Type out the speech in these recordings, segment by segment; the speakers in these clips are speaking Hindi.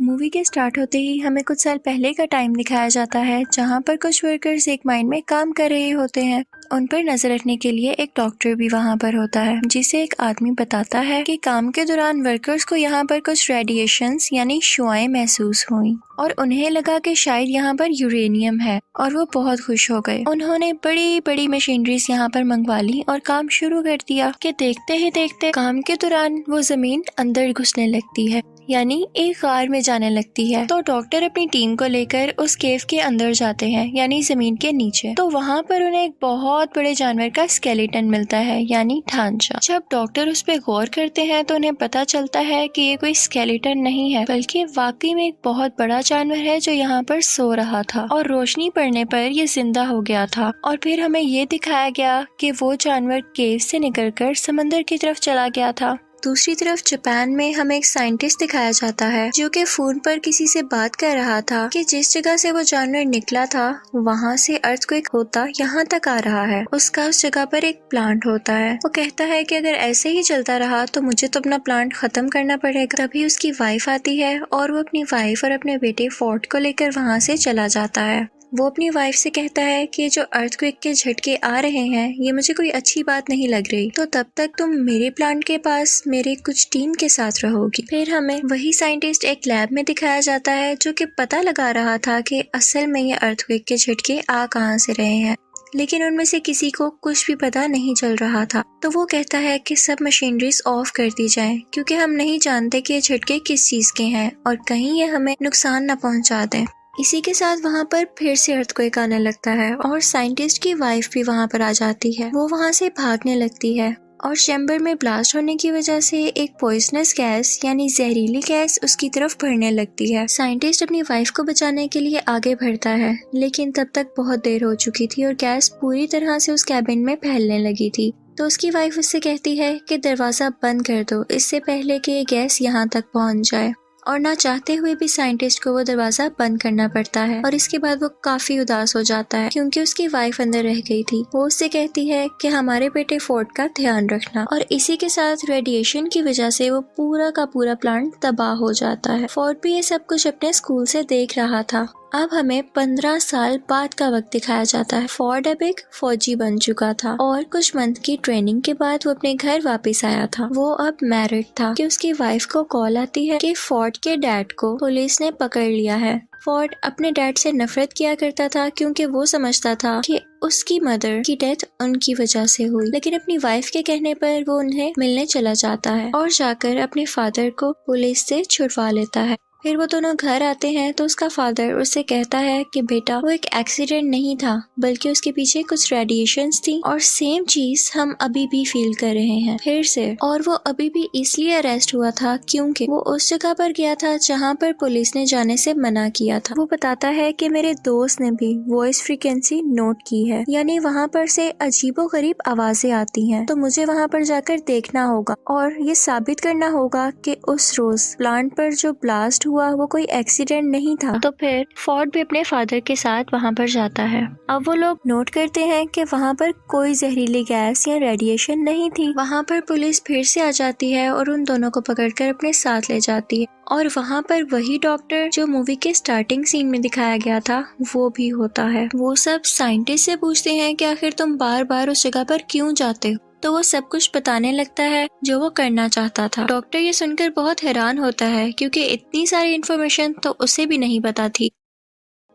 मूवी के स्टार्ट होते ही हमें कुछ साल पहले का टाइम दिखाया जाता है, जहाँ पर कुछ वर्कर्स एक माइन में काम कर रहे होते हैं। उन पर नजर रखने के लिए एक डॉक्टर भी वहाँ पर होता है, जिसे एक आदमी बताता है कि काम के दौरान वर्कर्स को यहाँ पर कुछ रेडिएशंस यानी शुआएं महसूस हुई और उन्हें लगा कि शायद यहाँ पर यूरेनियम है और वो बहुत खुश हो गए। उन्होंने बड़ी बड़ी मशीनरीज यहाँ पर मंगवा ली और काम शुरू कर दिया कि देखते ही देखते काम के दौरान वो जमीन अंदर घुसने लगती है, यानी एक गार में जाने लगती है। तो डॉक्टर अपनी टीम को लेकर उस केव के अंदर जाते हैं, यानी जमीन के नीचे। तो वहाँ पर उन्हें एक बहुत बड़े जानवर का स्केलेटन मिलता है, यानी ढांचा। जब डॉक्टर उस पर गौर करते हैं तो उन्हें पता चलता है कि ये कोई स्केलेटन नहीं है, बल्कि वाकई में एक बहुत बड़ा जानवर है जो यहाँ पर सो रहा था और रोशनी पड़ने पर ये जिंदा हो गया था। और फिर हमें ये दिखाया गया कि वो जानवर केव से निकलकर समंदर की तरफ चला गया था। दूसरी तरफ जापान में हमें एक साइंटिस्ट दिखाया जाता है जो कि फोन पर किसी से बात कर रहा था कि जिस जगह से वो जानवर निकला था वहाँ से अर्थक्वेक होता यहाँ तक आ रहा है। उसका उस जगह पर एक प्लांट होता है। वो कहता है कि अगर ऐसे ही चलता रहा तो मुझे तो अपना प्लांट खत्म करना पड़ेगा। तभी उसकी वाइफ आती है और वो अपनी वाइफ और अपने बेटे फोर्ड को लेकर वहाँ से चला जाता है। वो अपनी वाइफ से कहता है कि जो अर्थक्वेक के झटके आ रहे हैं ये मुझे कोई अच्छी बात नहीं लग रही, तो तब तक तुम मेरे प्लांट के पास मेरे कुछ टीम के साथ रहोगी। फिर हमें वही साइंटिस्ट एक लैब में दिखाया जाता है जो कि पता लगा रहा था कि असल में ये अर्थक्वेक के झटके आ कहाँ से रहे हैं, लेकिन उनमें से किसी को कुछ भी पता नहीं चल रहा था। तो वो कहता है कि सब मशीनरीज ऑफ कर दी जाएं, क्योंकि हम नहीं जानते कि ये झटके किस चीज के हैं और कहीं ये हमें नुकसान न पहुंचा दें। इसी के साथ वहाँ पर फिर से अर्थक्वेक आने लगता है और साइंटिस्ट की वाइफ भी वहाँ पर आ जाती है। वो वहाँ से भागने लगती है और चैम्बर में ब्लास्ट होने की वजह से एक पॉइजनस गैस यानी जहरीली गैस उसकी तरफ बढ़ने लगती है। साइंटिस्ट अपनी वाइफ को बचाने के लिए आगे बढ़ता है, लेकिन तब तक बहुत देर हो चुकी थी और गैस पूरी तरह से उस कैबिन में फैलने लगी थी। तो उसकी वाइफ उससे कहती है कि दरवाजा बंद कर दो इससे पहले कि ये गैस यहाँ तक पहुँच जाए। और ना चाहते हुए भी साइंटिस्ट को वो दरवाजा बंद करना पड़ता है और इसके बाद वो काफी उदास हो जाता है क्योंकि उसकी वाइफ अंदर रह गई थी। वो उससे कहती है कि हमारे बेटे फोर्ड का ध्यान रखना, और इसी के साथ रेडिएशन की वजह से वो पूरा का पूरा प्लांट तबाह हो जाता है। फोर्ड भी ये सब कुछ अपने स्कूल से देख रहा था। अब हमें 15 साल बाद का वक्त दिखाया जाता है। फोर्ड अब एक फौजी बन चुका था और कुछ मंथ की ट्रेनिंग के बाद वो अपने घर वापस आया था। वो अब मैरिड था कि उसकी वाइफ को कॉल आती है कि फोर्ड के डैड को पुलिस ने पकड़ लिया है। फोर्ड अपने डैड से नफरत किया करता था क्योंकि वो समझता था कि उसकी मदर की डेथ उनकी वजह से हुई, लेकिन अपनी वाइफ के कहने पर वो उन्हें मिलने चला जाता है और जाकर अपने फादर को पुलिस से छुड़वा लेता है। फिर वो दोनों घर आते हैं तो उसका फादर उससे कहता है कि बेटा वो एक एक्सीडेंट नहीं था, बल्कि उसके पीछे कुछ रेडिएशंस थी और सेम चीज हम अभी भी फील कर रहे हैं फिर से। और वो अभी भी इसलिए अरेस्ट हुआ था क्योंकि वो उस जगह पर गया था जहाँ पर पुलिस ने जाने से मना किया था। वो बताता है कि मेरे दोस्त ने भी वॉइस फ्रीक्वेंसी नोट की है, यानी वहाँ पर से अजीबोगरीब आवाजें आती हैं, तो मुझे वहाँ पर जाकर देखना होगा और ये साबित करना होगा कि उस रोज प्लांट पर जो ब्लास्ट हुआ वो कोई एक्सीडेंट नहीं था। तो फिर फोर्ड भी अपने फादर के साथ वहाँ पर जाता है। अब वो लोग नोट करते हैं कि वहाँ पर कोई जहरीली गैस या रेडिएशन नहीं थी। वहाँ पर पुलिस फिर से आ जाती है और उन दोनों को पकड़कर अपने साथ ले जाती है और वहाँ पर वही डॉक्टर जो मूवी के स्टार्टिंग सीन में दिखाया गया था वो भी होता है। वो सब साइंटिस्ट से पूछते हैं कि आखिर तुम बार बार उस जगह पर क्यों जाते हो, तो वो सब कुछ बताने लगता है जो वो करना चाहता था। डॉक्टर ये सुनकर बहुत हैरान होता है क्योंकि इतनी सारी इन्फॉर्मेशन तो उसे भी नहीं पता थी।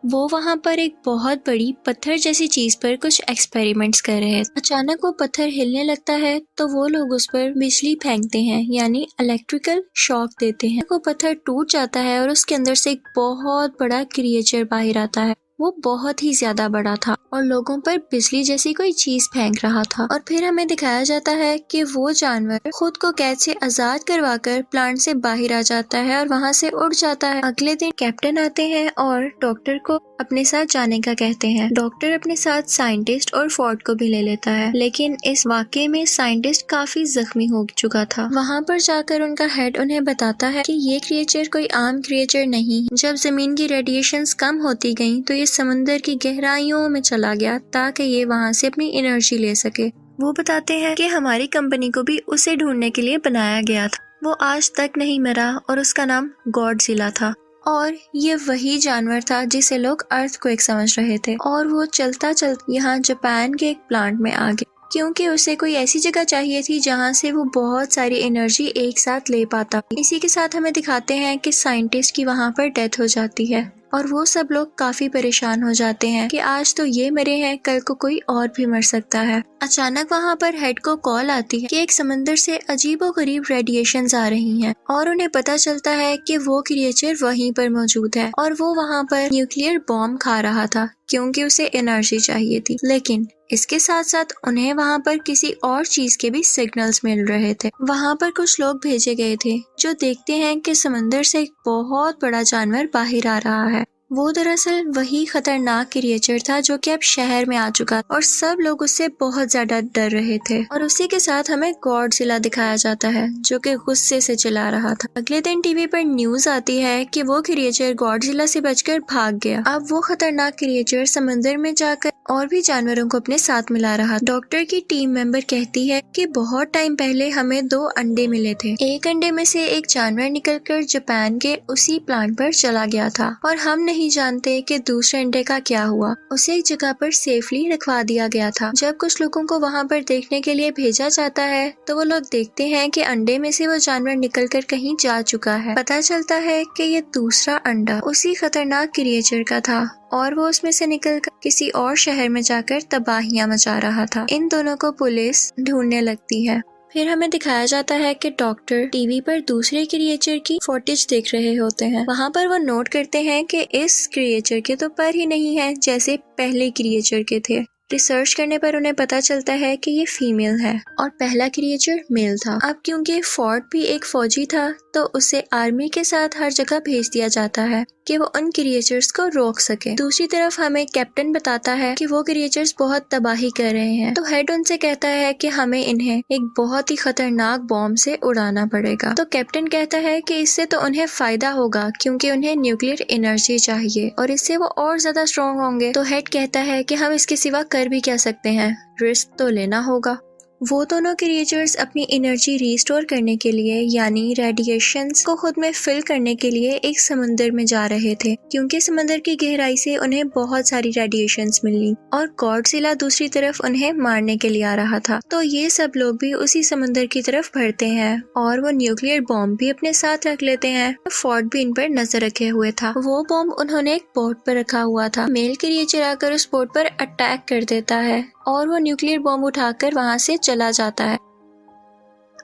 वो वहाँ पर एक बहुत बड़ी पत्थर जैसी चीज पर कुछ एक्सपेरिमेंट्स कर रहे हैं। अचानक वो पत्थर हिलने लगता है तो वो लोग उस पर बिजली फेंकते हैं, यानी इलेक्ट्रिकल शॉक देते हैं। वो पत्थर टूट जाता है और उसके अंदर से एक बहुत बड़ा क्रिएचर बाहर आता है। वो बहुत ही ज्यादा बड़ा था और लोगों पर बिजली जैसी कोई चीज फेंक रहा था। और फिर हमें दिखाया जाता है कि वो जानवर खुद को कैद से आजाद करवाकर प्लांट से बाहर आ जाता है और वहाँ से उड़ जाता है। अगले दिन कैप्टन आते हैं और डॉक्टर को अपने साथ जाने का कहते हैं। डॉक्टर अपने साथ साइंटिस्ट और फोर्ड को भी ले लेता है, लेकिन इस वाकये में साइंटिस्ट काफी जख्मी हो चुका था। वहाँ पर जाकर उनका हेड उन्हें बताता है कि ये क्रिएचर कोई आम क्रिएचर नहीं। जब जमीन की रेडिएशंस कम होती गई तो ये समंदर की गहराइयों में चला गया ताकि ये वहाँ से अपनी एनर्जी ले सके। वो बताते हैं कि हमारी कंपनी को भी उसे ढूंढने के लिए बनाया गया था। वो आज तक नहीं मरा और उसका नाम गॉडजिला था और ये वही जानवर था जिसे लोग अर्थक्वेक समझ रहे थे, और वो चलता चलता यहाँ जापान के एक प्लांट में आ गया, क्योंकि उसे कोई ऐसी जगह चाहिए थी जहाँ से वो बहुत सारी एनर्जी एक साथ ले पाता। इसी के साथ हमें दिखाते हैं कि साइंटिस्ट की वहाँ पर डेथ हो जाती है और वो सब लोग काफी परेशान हो जाते हैं कि आज तो ये मरे हैं, कल को कोई और भी मर सकता है। अचानक वहाँ पर हेड को कॉल आती है कि एक समंदर से अजीबोगरीब रेडिएशंस आ रही हैं और उन्हें पता चलता है कि वो क्रिएचर वहीं पर मौजूद है और वो वहाँ पर न्यूक्लियर बॉम्ब खा रहा था क्योंकि उसे एनर्जी चाहिए थी। लेकिन इसके साथ साथ उन्हें वहाँ पर किसी और चीज के भी सिग्नल्स मिल रहे थे। वहाँ पर कुछ लोग भेजे गए थे जो देखते हैं कि समंदर से एक बहुत बड़ा जानवर बाहर आ रहा है। वो दरअसल वही खतरनाक क्रिएचर था जो कि अब शहर में आ चुका और सब लोग उससे बहुत ज्यादा डर रहे थे। और उसी के साथ हमें गॉडजिला दिखाया जाता है जो कि गुस्से से चिल्ला रहा था। अगले दिन टीवी पर न्यूज आती है कि वो क्रिएचर गॉडजिला से बचकर भाग गया। अब वो खतरनाक क्रिएचर समंदर में जाकर और भी जानवरों को अपने साथ मिला रहा। डॉक्टर की टीम मेंबर कहती है कि बहुत टाइम पहले हमें 2 अंडे मिले थे। एक अंडे में से एक जानवर निकलकर जापान के उसी प्लांट पर चला गया था और हम नहीं जानते कि दूसरे अंडे का क्या हुआ। उसे एक जगह पर सेफली रखवा दिया गया था। जब कुछ लोगों को वहाँ पर देखने के लिए भेजा जाता है तो वो लोग देखते हैं कि अंडे में से वो जानवर निकलकर कहीं जा चुका है। पता चलता है कि ये दूसरा अंडा उसी खतरनाक क्रिएचर का था और वो उसमें से निकलकर किसी और शहर में जाकर तबाहियां मचा रहा था। इन दोनों को पुलिस ढूंढने लगती है। फिर हमें दिखाया जाता है कि डॉक्टर टीवी पर दूसरे क्रिएचर की फुटेज देख रहे होते हैं। वहाँ पर वो नोट करते हैं कि इस क्रिएचर के तो पर ही नहीं है जैसे पहले क्रिएचर के थे। रिसर्च करने पर उन्हें पता चलता है कि ये फीमेल है और पहला क्रिएचर मेल था। अब क्योंकि फोर्ड भी एक फौजी था तो उसे आर्मी के साथ हर जगह भेज दिया जाता है कि वो उन क्रिएचर्स को रोक सके। दूसरी तरफ हमें कैप्टन बताता है कि वो क्रिएचर्स बहुत तबाही कर रहे हैं, तो हेड उनसे कहता है कि हमें इन्हें एक बहुत ही खतरनाक बॉम्ब से उड़ाना पड़ेगा। तो कैप्टन कहता है कि इससे तो उन्हें फायदा होगा क्योंकि उन्हें न्यूक्लियर एनर्जी चाहिए और इससे वो और ज्यादा स्ट्रॉन्ग होंगे। तो हेड कहता है कि हम इसके सिवा कर भी क्या सकते हैं, रिस्क तो लेना होगा। वो दोनों क्रिएचर्स अपनी एनर्जी रिस्टोर करने के लिए यानी रेडिएशंस को खुद में फिल करने के लिए एक समंदर में जा रहे थे क्योंकि समंदर की गहराई से उन्हें बहुत सारी रेडिएशंस मिली और गॉडजिला दूसरी तरफ उन्हें मारने के लिए आ रहा था। तो ये सब लोग भी उसी समंदर की तरफ बढ़ते हैं और वो न्यूक्लियर बॉम्ब भी अपने साथ रख लेते हैं। फोर्ड भी इन पर नजर रखे हुए था। वो बॉम्ब उन्होंने एक बोट पर रखा हुआ था। मेल क्रिएचर आकर उस बोट पर अटैक कर देता है और वो न्यूक्लियर बॉम्ब उठाकर वहां से चला जाता है।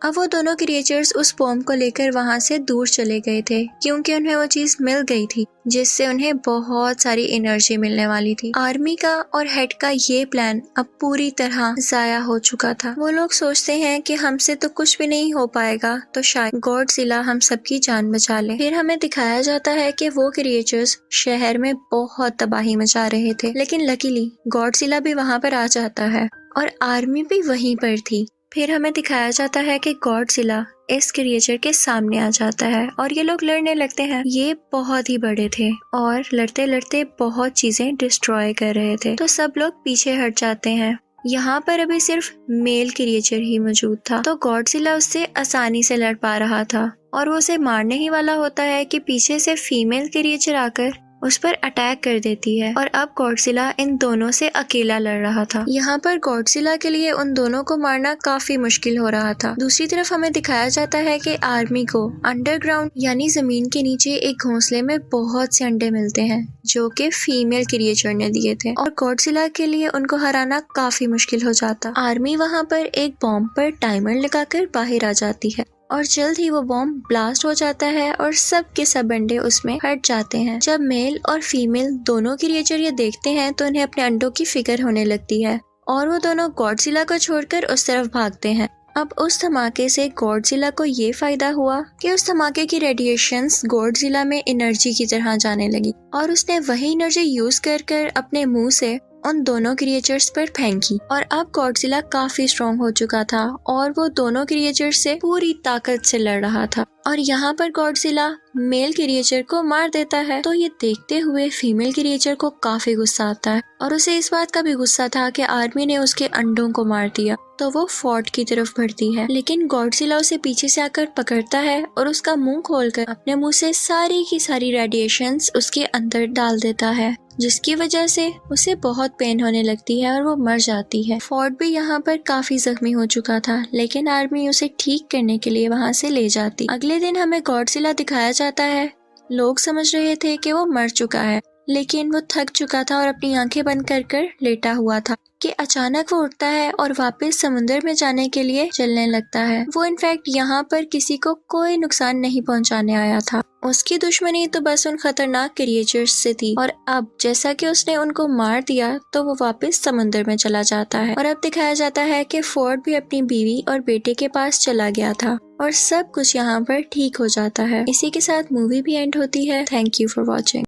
अब वो दोनों क्रिएचर्स उस बॉम्ब को लेकर वहां से दूर चले गए थे क्योंकि उन्हें वो चीज मिल गई थी जिससे उन्हें बहुत सारी एनर्जी मिलने वाली थी। आर्मी का और हेड का ये प्लान अब पूरी तरह जाया हो चुका था। वो लोग सोचते हैं कि हमसे तो कुछ भी नहीं हो पाएगा तो शायद गॉडजिला हम सबकी जान बचा ले। फिर हमें दिखाया जाता है कि वो क्रिएचर्स शहर में बहुत तबाही मचा रहे थे, लेकिन लकीली गॉडजिला भी वहां पर आ जाता है और आर्मी भी वहीं पर थी। फिर हमें दिखाया जाता है कि गॉडजिला इस क्रिएचर के सामने आ जाता है और ये लोग लड़ने लगते हैं। ये बहुत ही बड़े थे और लड़ते लड़ते बहुत चीजें डिस्ट्रॉय कर रहे थे, तो सब लोग पीछे हट जाते हैं। यहाँ पर अभी सिर्फ मेल क्रिएचर ही मौजूद था, तो गॉडजिला उससे आसानी से लड़ पा रहा था और वो उसे मारने ही वाला होता है कि पीछे से फीमेल क्रिएचर आकर उस पर अटैक कर देती है और अब गॉडजिला इन दोनों से अकेला लड़ रहा था। यहाँ पर गॉडजिला के लिए उन दोनों को मारना काफी मुश्किल हो रहा था। दूसरी तरफ हमें दिखाया जाता है कि आर्मी को अंडरग्राउंड यानी जमीन के नीचे एक घोंसले में बहुत से अंडे मिलते हैं जो कि फीमेल क्रिएचर ने दिए थे और गॉडजिला के लिए उनको हराना काफी मुश्किल हो जाता। आर्मी वहाँ पर एक बॉम्ब पर टाइमर लगाकर बाहर आ जाती है और जल्द ही वो बॉम्ब ब्लास्ट हो जाता है और सब के सब अंडे उसमें हट जाते हैं। जब मेल और फीमेल दोनों क्रिएचर ये देखते हैं तो उन्हें अपने अंडों की फिक्र होने लगती है और वो दोनों गॉडजिला को छोड़कर उस तरफ भागते हैं। अब उस धमाके से गॉडजिला को ये फायदा हुआ कि उस धमाके की रेडिएशंस गॉडजिला में एनर्जी की तरह जाने लगी और उसने वही एनर्जी यूज कर अपने मुंह से उन दोनों क्रिएचर्स पर फेंकी और अब गॉडजिला काफी स्ट्रॉन्ग हो चुका था और वो दोनों क्रिएचर्स से पूरी ताकत से लड़ रहा था। और यहाँ पर गॉडजिला मेल क्रिएचर को मार देता है। तो ये देखते हुए फीमेल क्रिएचर को काफी गुस्सा आता है और उसे इस बात का भी गुस्सा था कि आर्मी ने उसके अंडों को मार दिया। तो वो फोर्ट की तरफ बढ़ती है, लेकिन गॉडजिला उसे पीछे से आकर पकड़ता है और उसका मुंह खोलकर अपने मुंह से सारी की सारी रेडिएशंस उसके अंदर डाल देता है, जिसकी वजह से उसे बहुत पेन होने लगती है और वो मर जाती है। फोर्ट भी यहाँ पर काफी जख्मी हो चुका था, लेकिन आर्मी उसे ठीक करने के लिए वहाँ से ले जाती। अगले दिन हमें गॉडजिला दिखाया जाता है। लोग समझ रहे थे कि वो मर चुका है, लेकिन वो थक चुका था और अपनी आंखें बंद कर लेटा हुआ था कि अचानक वो उठता है और वापस समुद्र में जाने के लिए चलने लगता है। वो इनफैक्ट यहाँ पर किसी को कोई नुकसान नहीं पहुँचाने आया था। उसकी दुश्मनी तो बस उन खतरनाक क्रिएचर्स से थी और अब जैसा कि उसने उनको मार दिया तो वो वापस समुद्र में चला जाता है। और अब दिखाया जाता है कि फोर्ड भी अपनी बीवी और बेटे के पास चला गया था और सब कुछ यहाँ पर ठीक हो जाता है। इसी के साथ मूवी भी एंड होती है। Thank you for watching.